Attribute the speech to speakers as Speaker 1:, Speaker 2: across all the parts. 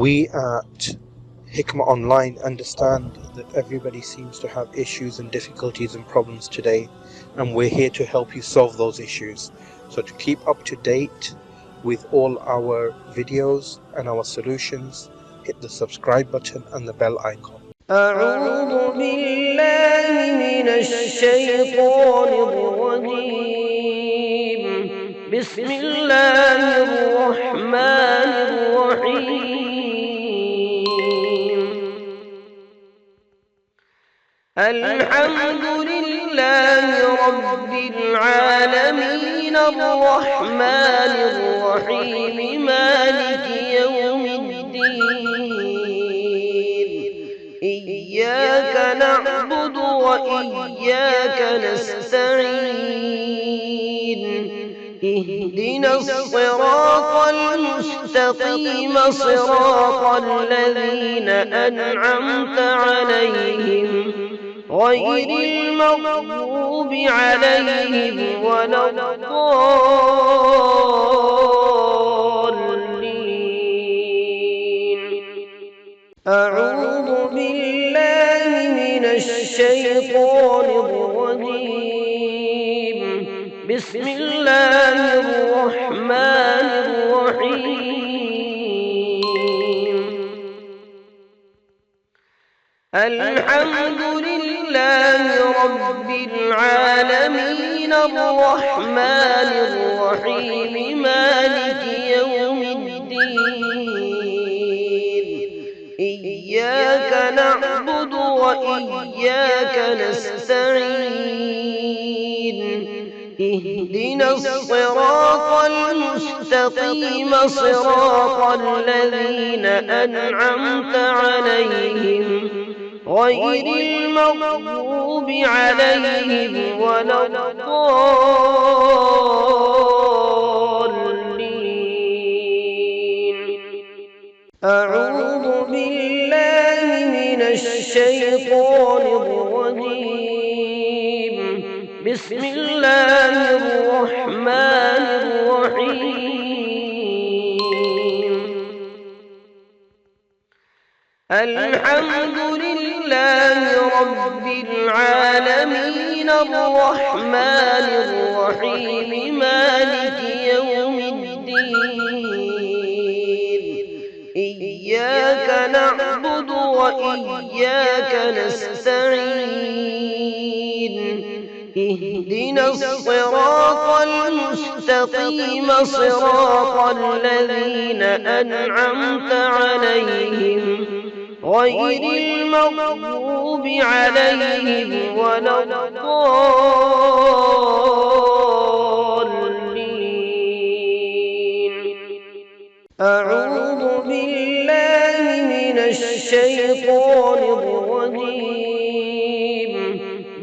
Speaker 1: We at Hikmah Online understand that everybody seems to have issues and difficulties and problems today, and we're here to help you solve those issues. So to keep up to date with all our videos and our solutions, hit the subscribe button and the bell icon.
Speaker 2: أعوذ بالله من الشيطان الرجيم. بسم الله الرحمن الرحيم. الحمد لله رب العالمين الرحمن الرحيم مالك يوم الدين. إياك نعبد وإياك نستعين. اهدنا الصراط المستقيم صراط الذين أنعمت عليهم غير المغضوب عليهم ولا الضالين. أعوذ بالله من الشيطان الرجيم. بسم الله الرحمن الرحيم. الحمد لله رب العالمين الرحمن الرحيم مالك يوم الدين. إياك نعبد وإياك نستعين. اهدنا الصراط المستقيم صراط الذين أنعمت عليهم غير المغضوب عليهم ولا الضالين. أعوذ بالله من الشيطان الرجيم. بسم الله الرحمن الرحيم. الحمد لله رب العالمين الرحمن الرحيم مالك يوم الدين. إياك نعبد وإياك نستعين. اهدنا الصراط المستقيم صراط الذين أنعمت عليهم غير المغضوب عليهم ولا الضالين. أعوذ بالله من الشيطان الرجيم.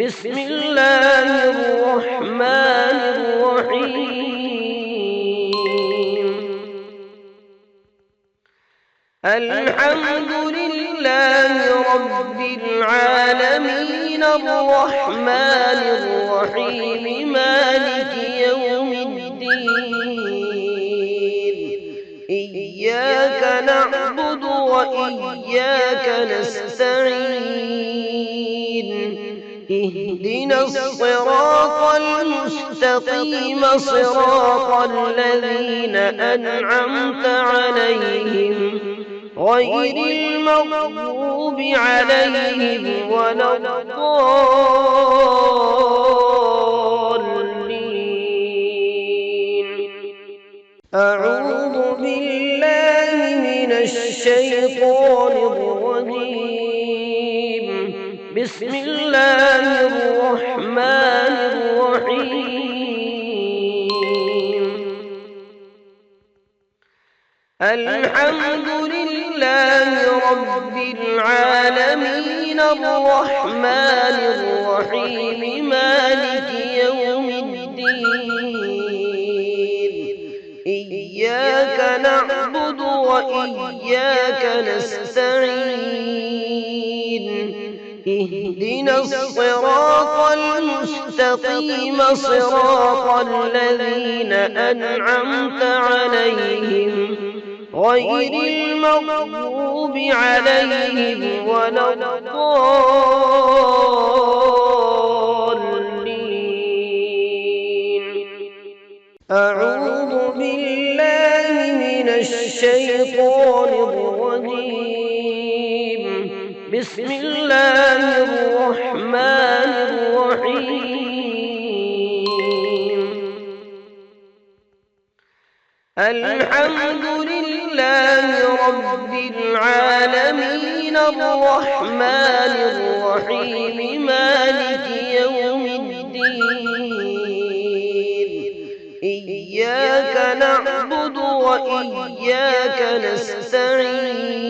Speaker 2: بسم الله الرحمن الرحيم. الحمد لله رب العالمين الرحمن الرحيم مالك يوم الدين. إياك نعبد وإياك نستعين. اهدنا الصراط المستقيم صراط الذين أنعمت عليهم غير المغضوب عليهم ولا الضالين. أعوذ بالله من الشيطان الرجيم. بسم الله الرحمن الرحيم. الحمد لله رب العالمين الرحمن الرحيم مالك يوم الدين. إياك نعبد وإياك نستعين. اهدنا الصراط المستقيم صراط الذين أنعمت عليهم غير المغضوب عليهم ولا الضالين. أعوذ بالله من الشيطان الرجيم. بسم الله الرحمن الرحيم. الحمد لله رب العالمين الرحمن الرحيم مالك يوم الدين. إياك نعبد وإياك نستعين.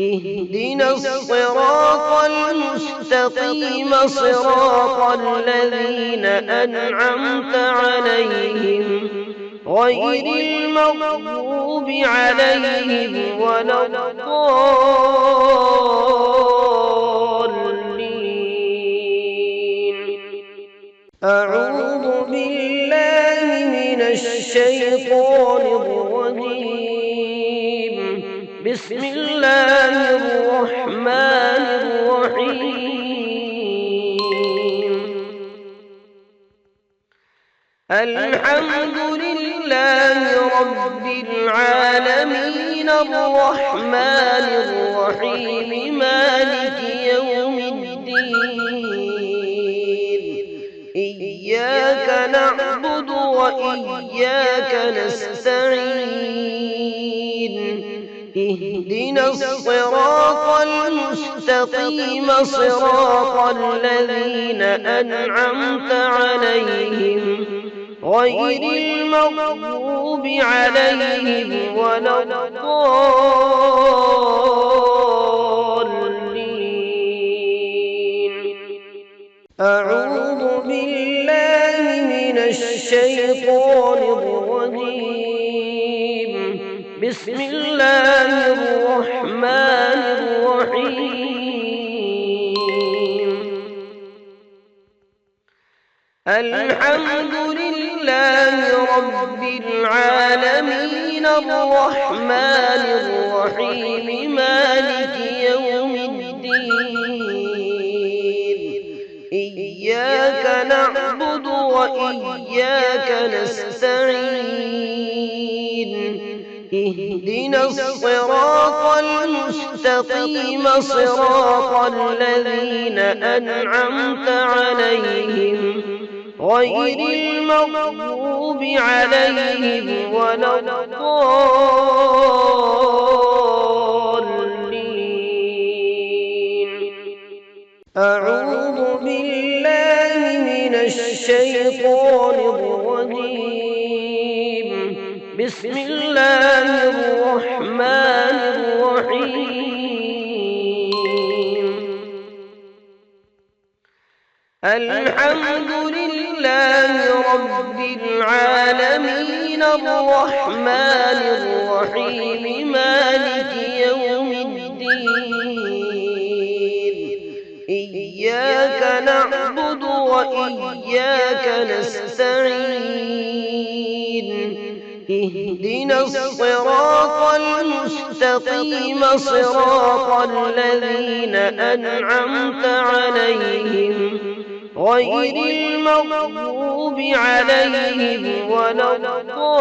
Speaker 2: اهدنا الصراط المستقيم صراط الذين أنعمت عليهم غير المغضوب عليهم ولا الضالين. أعوذ بالله من الشيطان الرجيم. بسم الله الرحمن الرحيم. الحمد لله رب العالمين الرحمن الرحيم مالك يوم الدين. إياك نعبد وإياك نستعين. اهدنا الصراط المستقيم صراط الذين أنعمت عليهم غير المغضوب عليهم ولا الضالين. أعوذ بالله من الشيطان الرجيم. بسم الله الرحمن الرحيم. الحمد لله رب العالمين الرحمن الرحيم مالك يوم الدين. إياك نعبد وإياك نستعين. اهدنا الصراط المستقيم صراط الذين أنعمت عليهم غير المغضوب عليهم ولا الضالين. أعوذ بالله من الشيطان الرجيم. بسم الله الرحمن الرحيم. الحمد لله رب العالمين الرحمن الرحيم مالك يوم الدين. إياك نعبد وإياك نستعين. اهدنا الصراط المستقيم صراط الذين أنعمت عليهم غير المغضوب عليهم ولا الضالين.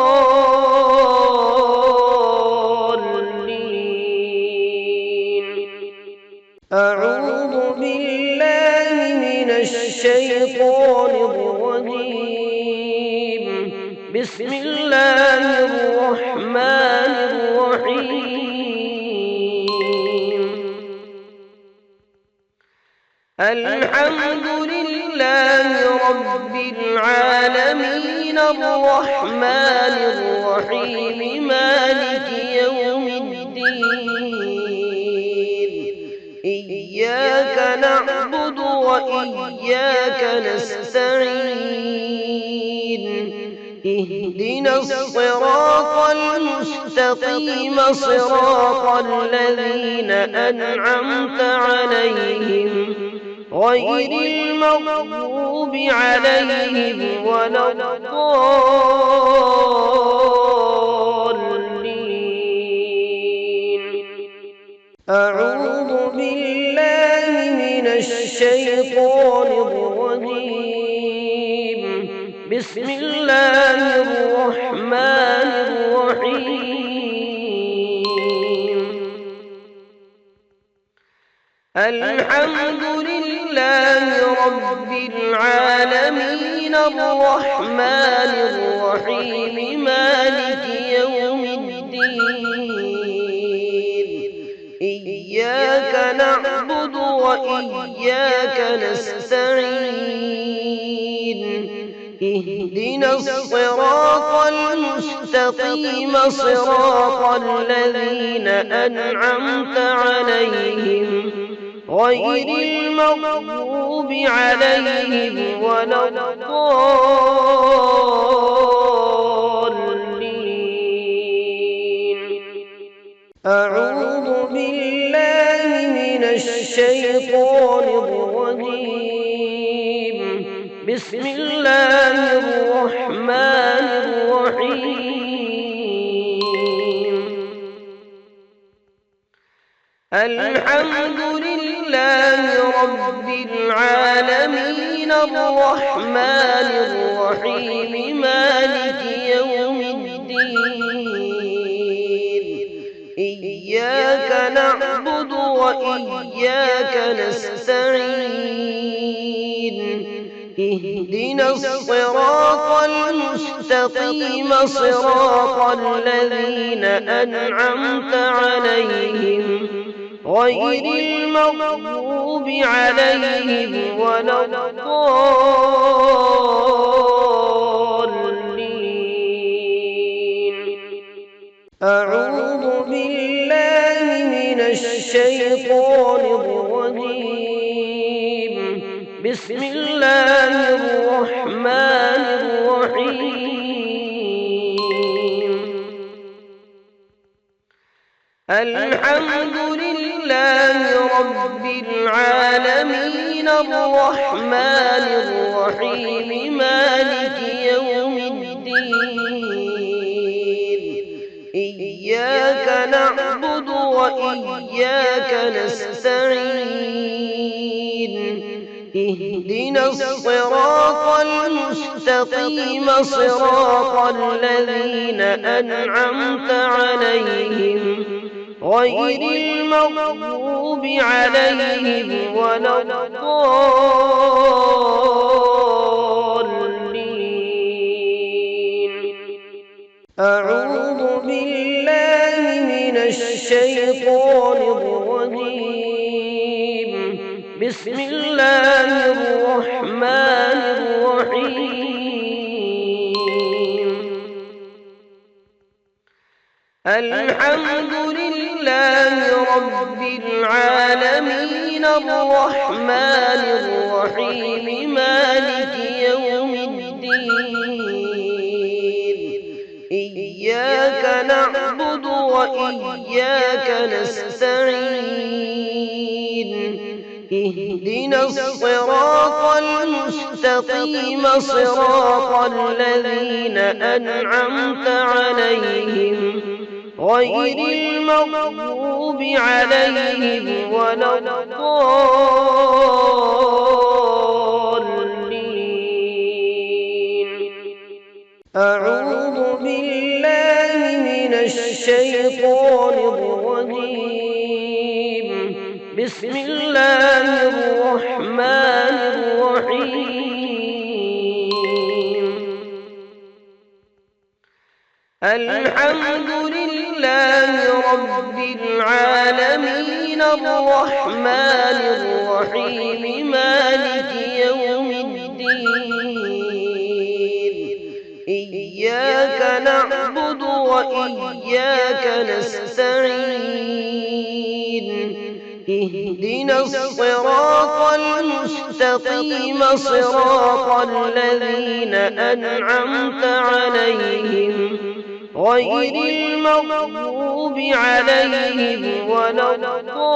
Speaker 2: أعوذ بالله من الشيطان الرجيم. بسم الله الرحمن الرحيم. الحمد لله رب العالمين الرحمن الرحيم مالك يوم الدين. إياك نعبد وإياك نستعين. اهدنا الصراط المستقيم صراط الذين أنعمت عليهم غير المغضوب عليهم ولا الضالين. أعوذ بالله من الشيطان الرجيم. بسم الله الرحمن الرحيم. الحمد لله رب العالمين الرحمن الرحيم مالك يوم الدين. إياك نعبد وإياك نستعين. اهدنا الصراط المستقيم صراط الذين أنعمت عليهم غير المغضوب عليهم ولا الضالين. أعوذ بالله من الشيطان الرجيم. بسم الله الرحمن الرحيم. الحمد لله رب العالمين الرحمن الرحيم مالك يوم الدين. إياك نعبد وإياك نستعين. اهدنا الصراط المستقيم صراط الذين أنعمت عليهم غير المغضوب عليهم ولا الضالين. أعوذ بالله من الشيطان الرجيم. بسم الله الرحمن الرحيم. الحمد لله رب العالمين الرحمن الرحيم مالك يوم الدين. إياك نعبد وإياك نستعين. اهدنا الصراط المستقيم صراط الذين أنعمت عليهم غير المغضوب عليهم ولا الضالين. أعوذ بالله من الشيطان الرجيم. بسم الله الرحمن الرحيم. الحمد لله رب العالمين الرحمن الرحيم مالك يوم الدين. إياك نعبد وإياك نستعين. اهدنا الصراط المستقيم صراط الذين أنعمت عليهم غير المغضوب عليهم ولا الضالين. أعوذ بالله من الشيطان الرجيم. بسم الله الرحمن الرحيم. الحمد لله رب العالمين الرحمن الرحيم مالك يوم الدين. إياك نعبد وإياك نستعين. اهدنا الصراط المستقيم صراط الذين أنعمت عليهم غير المغضوب عليهم ولا الضالين.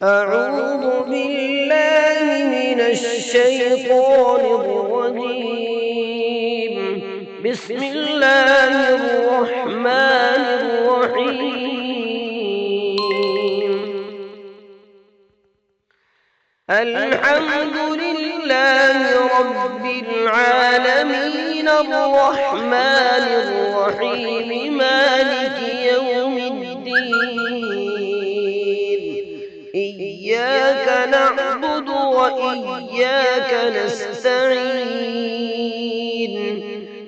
Speaker 2: أعوذ بالله من الشيطان الرجيم. بسم الله الرحمن الرحيم. الحمد لله رب العالمين الرحمن الرحيم مالك يوم الدين. إياك نعبد وإياك نستعين.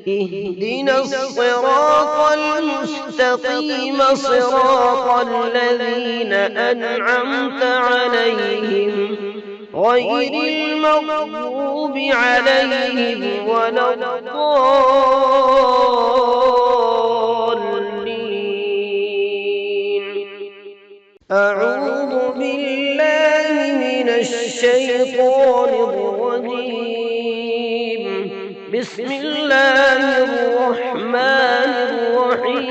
Speaker 2: اهدنا الصراط المستقيم صراط الذين أنعمت عليهم غير المغضوب عليهم ولا الضالين. أعوذ بالله من الشيطان الرجيم. بسم الله الرحمن الرحيم.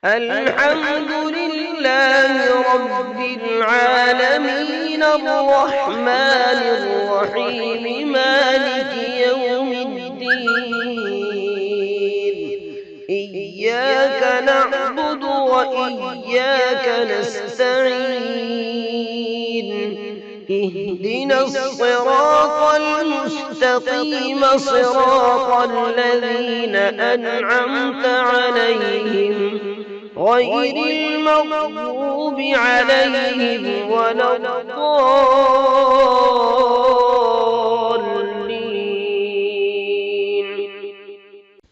Speaker 2: الحمد لله رب العالمين الرحمن الرحيم مالك يوم الدين. إياك نعبد وإياك نستعين. اهدنا الصراط المستقيم صراط الذين أنعمت عليهم غير المغضوب عليهم ولا الضالين.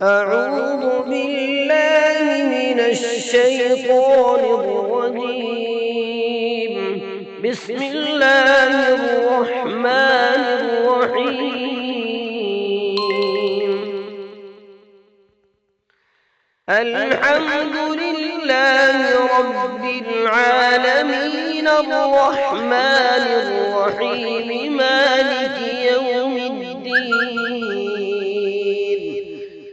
Speaker 2: أعوذ بالله من الشيطان الرجيم. بسم الله الرحمن الرحيم. الحمد لله رب العالمين الرحمن الرحيم مالك يوم الدين.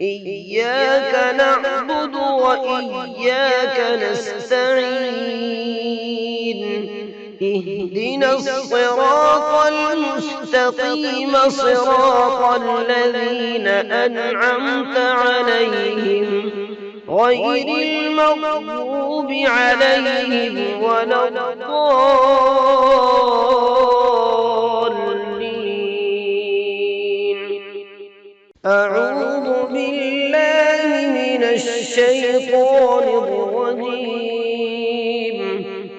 Speaker 2: إياك نعبد وإياك نستعين. اهدنا الصراط المستقيم صراط الذين أنعمت عليهم غير المغضوب عليهم ولا الضالين. أعوذ بالله من الشيطان الرجيم.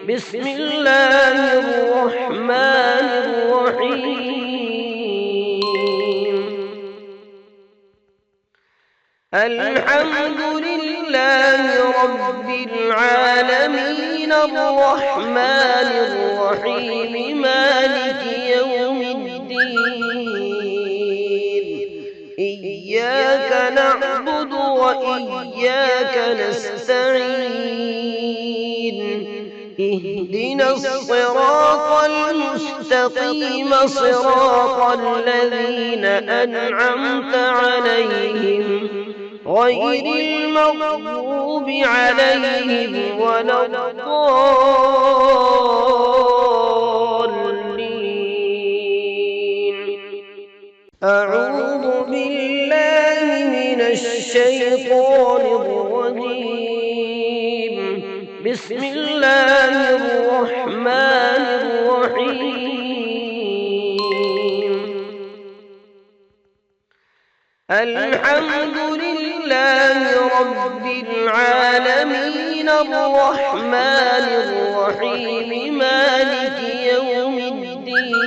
Speaker 2: بسم الله الرحمن الرحيم. الحمد لله رب العالمين الرحمن الرحيم مالك يوم الدين. إياك نعبد وإياك نستعين. اهدنا الصراط المستقيم صراط الذين أنعمت عليهم غير المغضوب عليهم ولا الضالين. أعوذ بالله من الشيطان الرجيم. بسم الله الرحمن الرحيم. الحمد لله رب العالمين الرحمن الرحيم مالك يوم الدين.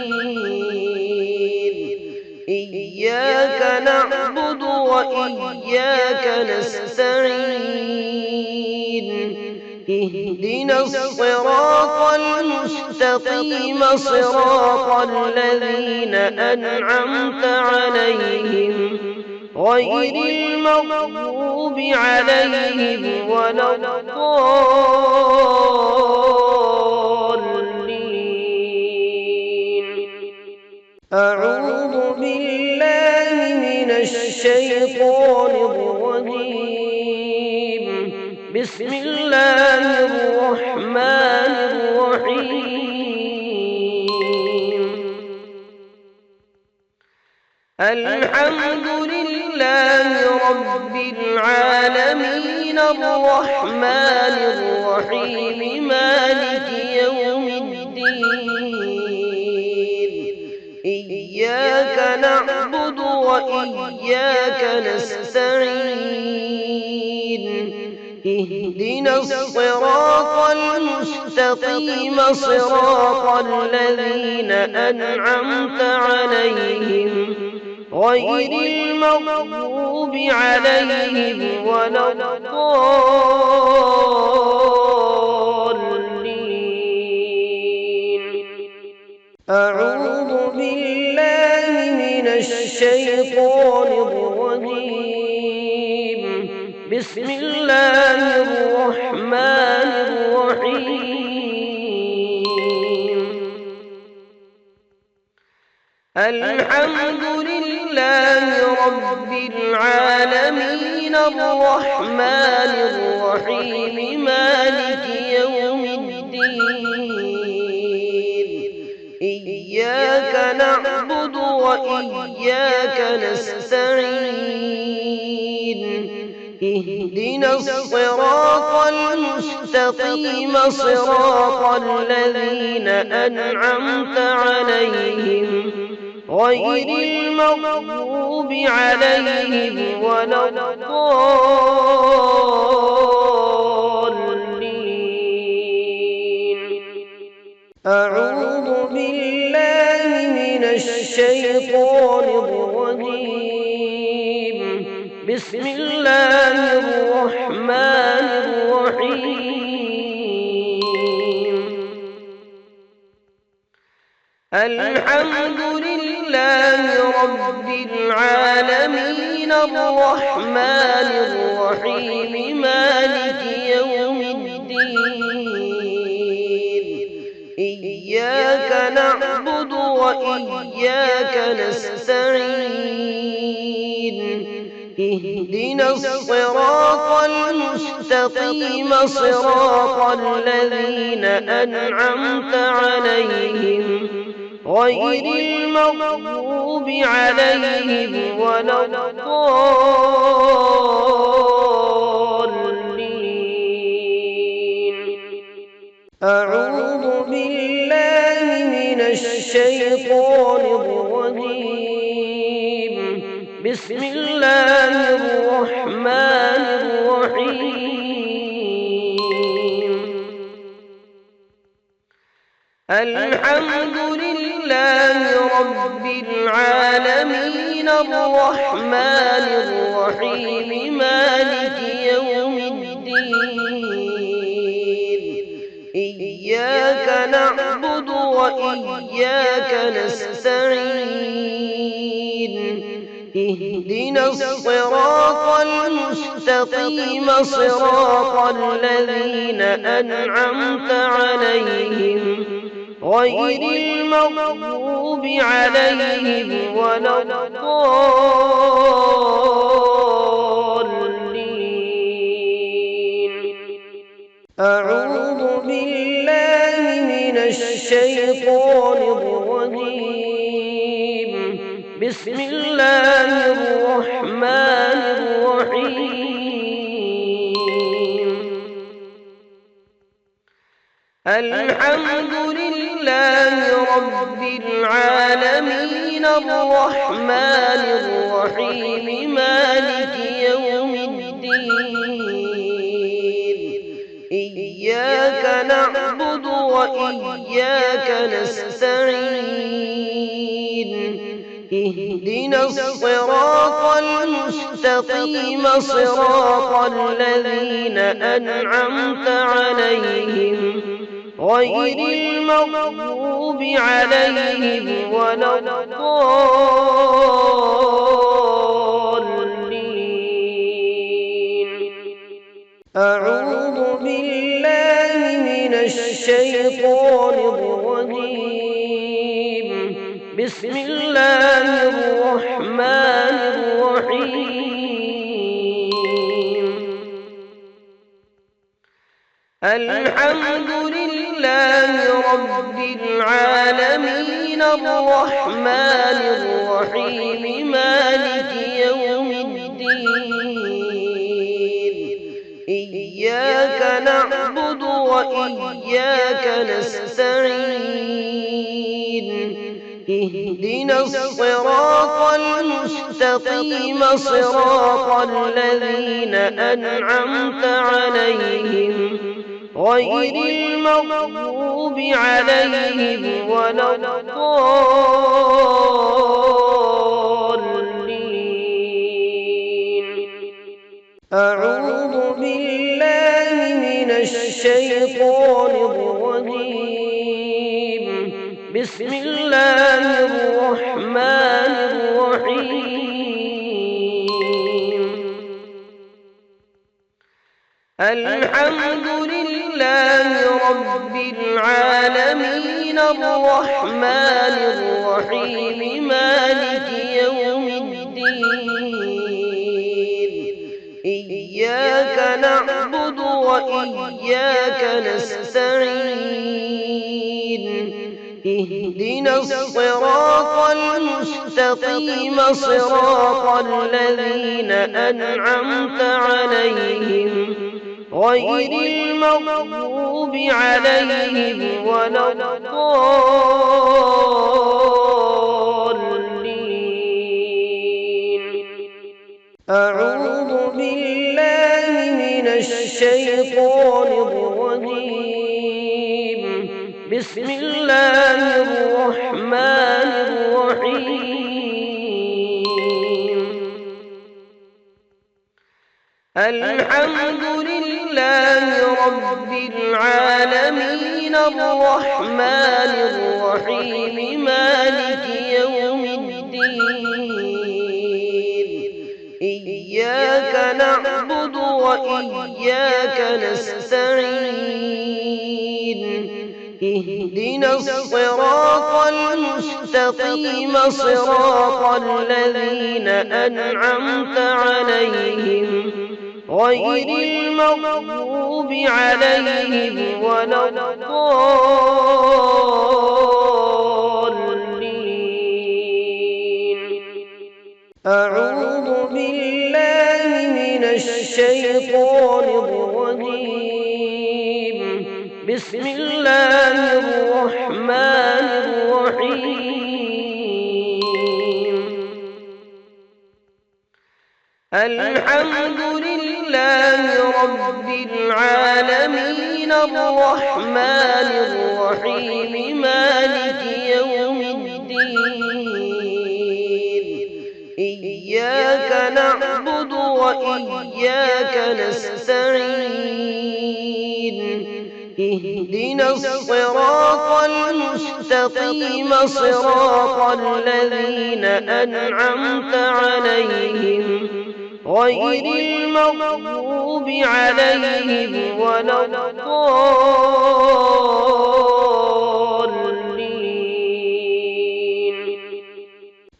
Speaker 2: إياك نعبد وإياك نستعين. اهدنا الصراط المستقيم صراط الذين أنعمت عليهم غير المغضوب عليهم ولا الضالين. أعوذ بالله من الشيطان الرجيم. بسم الله الرحمن الرحيم. الحمد لله رب العالمين الرحمن الرحيم مالك يوم الدين إياك نعبد وإياك نستعين اهدنا الصراط المستقيم صراط الذين أنعمت عليهم غير المغضوب عليهم ولا الضالين. أعوذ بالله من الشيطان الرجيم. بسم الله الرحمن الرحيم. الحمد لله رب العالمين الرحمن الرحيم مالك يوم الدين إياك نعبد وإياك نستعين اهدنا الصراط المستقيم صراط الذين أنعمت عليهم غير المغضوب عليهم ولا الضالين. أعوذ بالله من الشيطان الرجيم. بسم الله الرحمن الرحيم. الحمد لله رب العالمين الرحمن الرحيم مالك يوم الدين إياك نعبد وإياك نستعين اهدنا الصراط المستقيم صراط الذين أنعمت عليهم غير المغضوب عليهم ولا الضالين. أعوذ بالله من الشيطان الرجيم. بسم الله الرحمن الرحيم. الحمد لله رب العالمين الرحمن الرحيم مالك يوم الدين إياك نعبد وإياك نستعين اهدنا الصراط المستقيم صراط الذين أنعمت عليهم غير المغضوب عليهم ولا الضالين. أعوذ بالله من الشيطان الرجيم. بسم الله الرحمن الرحيم. الحمد لله رب العالمين الرحمن الرحيم مالك يوم الدين إياك نعبد وإياك نستعين اهدنا الصراط المستقيم صراط الذين أنعمت عليهم غير المغضوب عليهم ولا الضالين. أعوذ بالله من الشيطان الرجيم. بسم الله الرحمن الرحيم. الحمد لله رب العالمين الرحمن الرحيم مالك يوم الدين إياك نعبد وإياك نستعين اهدنا الصراط المستقيم صراط الذين أنعمت عليهم غير المغضوب عليهم ولا الضالين. أعوذ بالله من الشيطان الرجيم. بسم الله الرحمن الرحيم. الحمد لله رب العالمين الرحمن الرحيم مالك يوم الدين إياك نعبد وإياك نستعين اهدنا الصراط المستقيم صراط الذين أنعمت عليهم غير المغضوب عليهم ولا الضالين. أعوذ بالله من الشيطان الرجيم. بسم الله الرحمن الرحيم. الحمد لله رب العالمين الرحمن الرحيم مالك يوم الدين إياك نعبد وإياك نستعين اهدنا الصراط المستقيم صراط الذين أنعمت عليهم غير المغضوب عليهم ولا الضالين. أعوذ بالله من الشيطان الرجيم. بسم الله الرحمن الرحيم. الحمد لله رب العالمين الرحمن الرحيم مالك يوم الدين إياك نعبد وإياك نستعين اهدنا الصراط المستقيم صراط الذين أنعمت عليهم غير المغضوب عليهم ولا الضالين.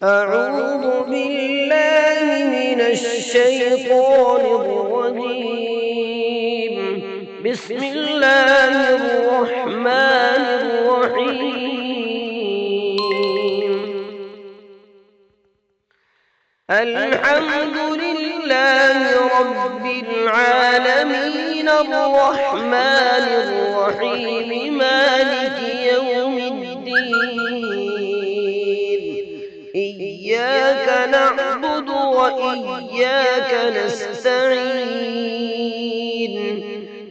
Speaker 2: أعوذ بالله من الشيطان الرجيم. بسم الله الرحمن الرحيم. الحمد لله رب العالمين الرحمن الرحيم مالك يوم الدين إياك نعبد وإياك نستعين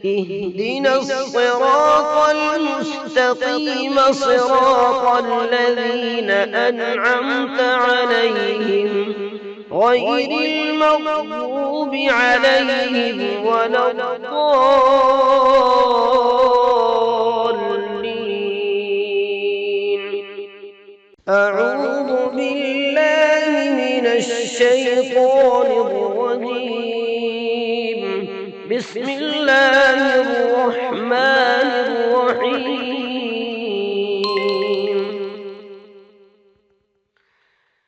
Speaker 2: اهدنا الصراط المستقيم صراط الذين أنعمت عليهم غير المغضوب عليهم ولا الضالين. أعوذ بالله من الشيطان الرجيم. بسم الله الرحمن الرحيم.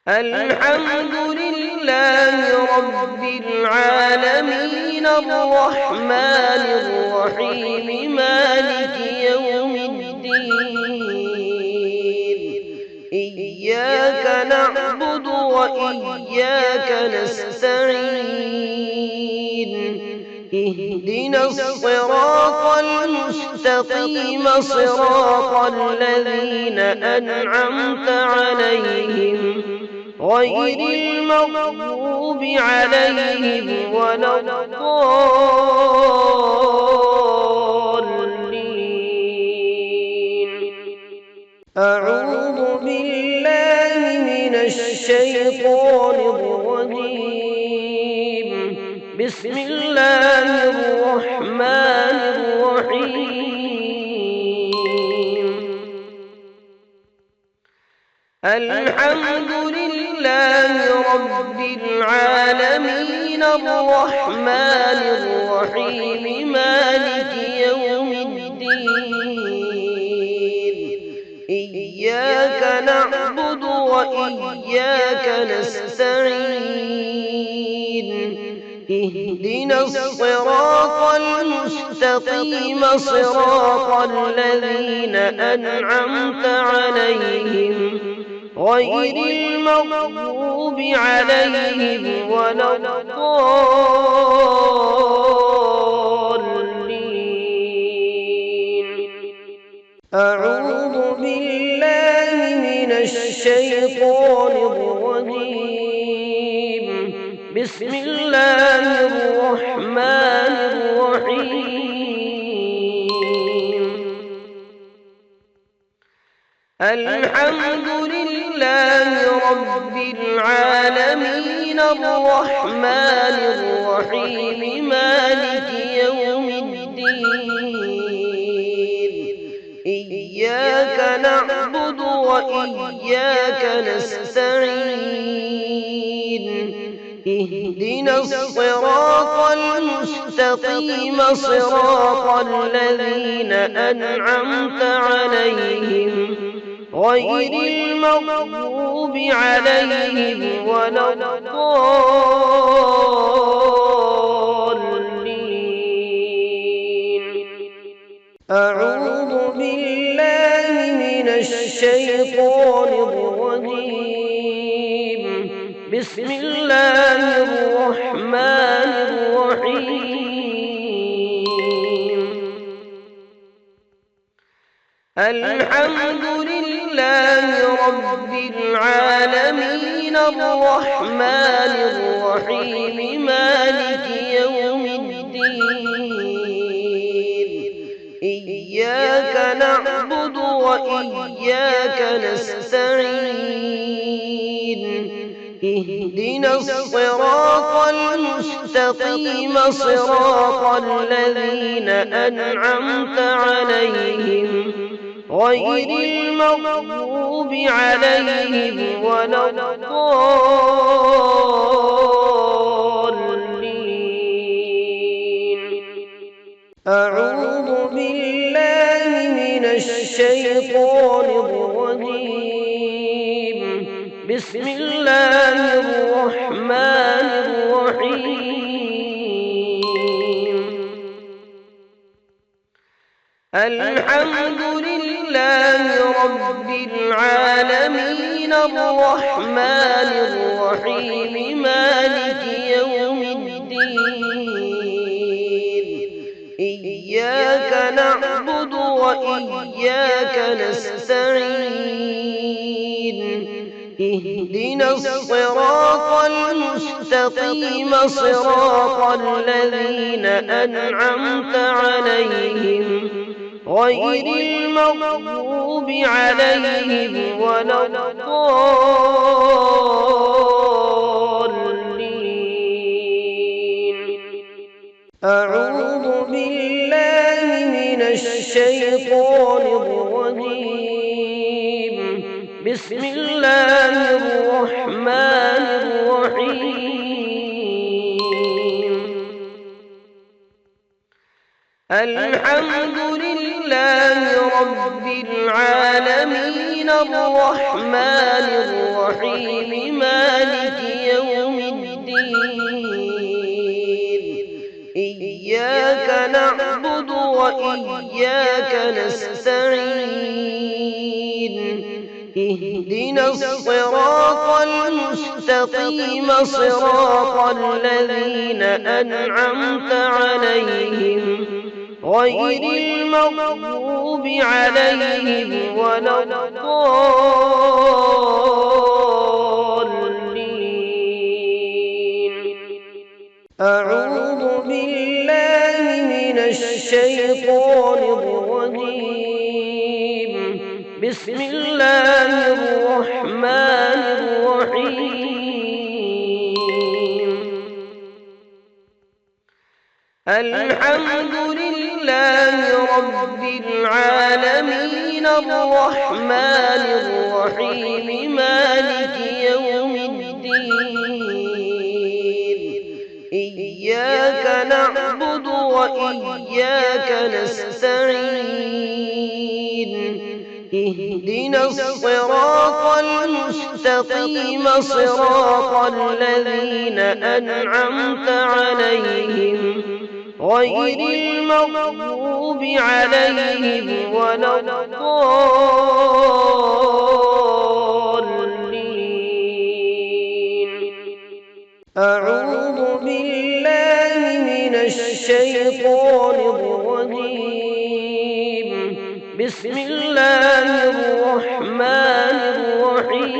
Speaker 2: الحمد لله رب العالمين الرحمن الرحيم مالك يوم الدين إياك نعبد وإياك نستعين اهدنا الصراط المستقيم صراط الذين أنعمت عليهم غير المغضوب عليهم ولا الضالين. أعوذ بالله من الشيطان الرجيم. بسم الله الرحمن الرحيم. الحمد لله رب العالمين الرحمن الرحيم مالك يوم الدين. إياك نعبد وإياك نستعين اهدنا الصراط المستقيم صراط الذين أنعمت عليهم غير المغضوب عليهم ولا الضالين. أعوذ بالله من الشيطان الرجيم. بسم الله الرحمن الرحيم. الحمد لله رب العالمين الرحمن الرحيم مالك يوم الدين. إياك نعبد وإياك نستعين اهدنا الصراط المستقيم صراط الذين أنعمت عليهم غير المغضوب عليهم ولا الضالين. أعوذ بالله من الشيطان الرجيم. بسم الله الرحمن الرحيم. الحمد لله رب العالمين الرحمن الرحيم مالك يوم الدين. إياك نعبد وإياك نستعين اهدنا الصراط المستقيم صراط الذين أنعمت عليهم غير المغضوب عليهم ولا الضالين. أعوذ بالله من الشيطان الرجيم. بسم الله الرحمن الرحيم. الحمد لله رب العالمين الرحمن الرحيم مالك يوم الدين. إياك نعبد وإياك نستعين اهدنا الصراط المستقيم صراط الذين أنعمت عليهم غير المغضوب عليهم ولا الضالين. أعوذ بالله من الشيطان الرجيم. بسم الله الرحمن الرحيم. الحمد لله رب العالمين الرحمن الرحيم مالك يوم الدين. إياك نعبد وإياك نستعين اهدنا الصراط المستقيم صراط الذين أنعمت عليهم غير المغضوب عليهم ولا الضالين. أعوذ بالله من الشيطان الرجيم. بسم الله الرحمن الرحيم. الحمد لله رب العالمين الرحمن الرحيم مالك يوم الدين. إياك نعبد وإياك نستعين. اهدنا الصراط المستقيم صراط الذين أنعمت عليهم غير المغضوب عليهم ولا الضالين. أعوذ بالله من الشيطان الرجيم. بسم الله الرحمن الرحيم.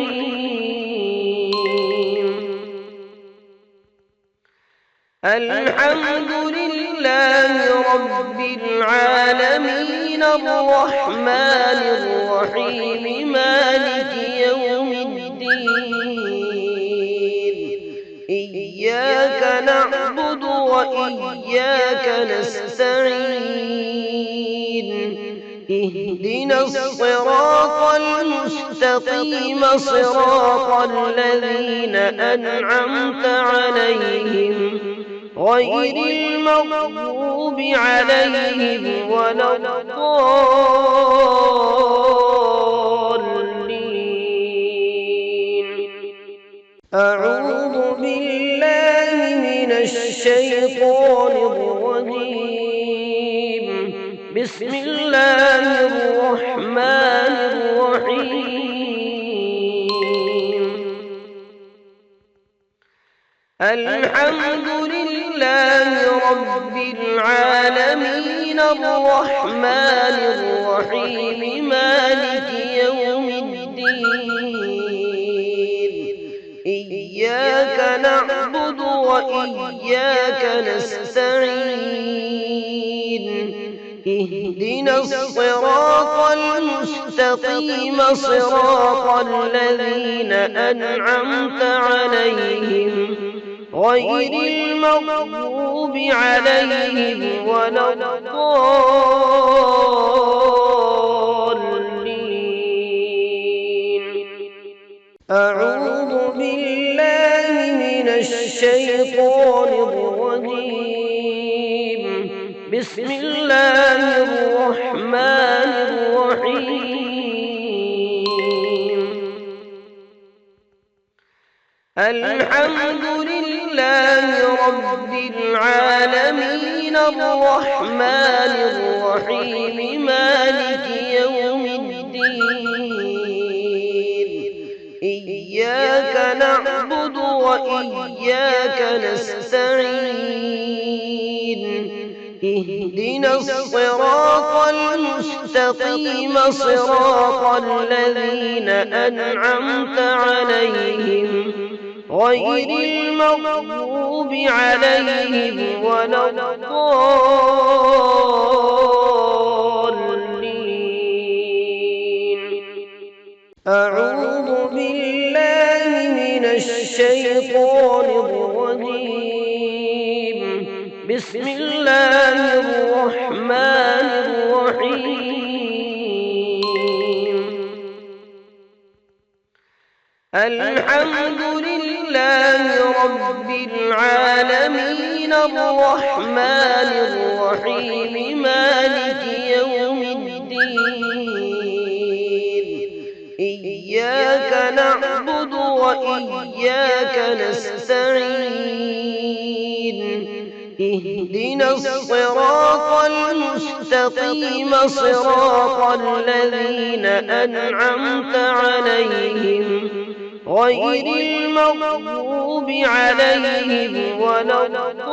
Speaker 2: الحمد لله رب العالمين الرحمن الرحيم مالك يوم الدين. إياك نعبد وإياك نستعين. اهدنا الصراط المستقيم صراط الذين أنعمت عليهم غير المغضوب عليهم ولا الضالين. أعوذ بالله من الشيطان الرجيم. بسم الله الرحمن الرحيم. الحمد لله رب العالمين الرحمن الرحيم مالك يوم الدين. إياك نعبد وإياك نستعين. اهدنا الصراط المستقيم صراط الذين أنعمت عليهم غير المغضوب عليهم ولا الضالين. أعوذ بالله من الشيطان الرجيم. بسم الله الرحمن الرحيم. الحمد لله رب العالمين الرحمن الرحيم مالك يوم الدين. إياك نعبد وإياك نستعين. اهدنا الصراط المستقيم صراط الذين أنعمت عليهم غير المغضوب عليهم ولا الضالين. أعوذ بالله من الشيطان الرجيم. بسم الله الرحمن الرحيم. الحمد لله رب العالمين الرحمن الرحيم مالك يوم الدين. إياك نعبد وإياك نستعين. اهدنا الصراط المستقيم صراط الذين أنعمت عليهم غير المغضوب عليهم ولا الضالين.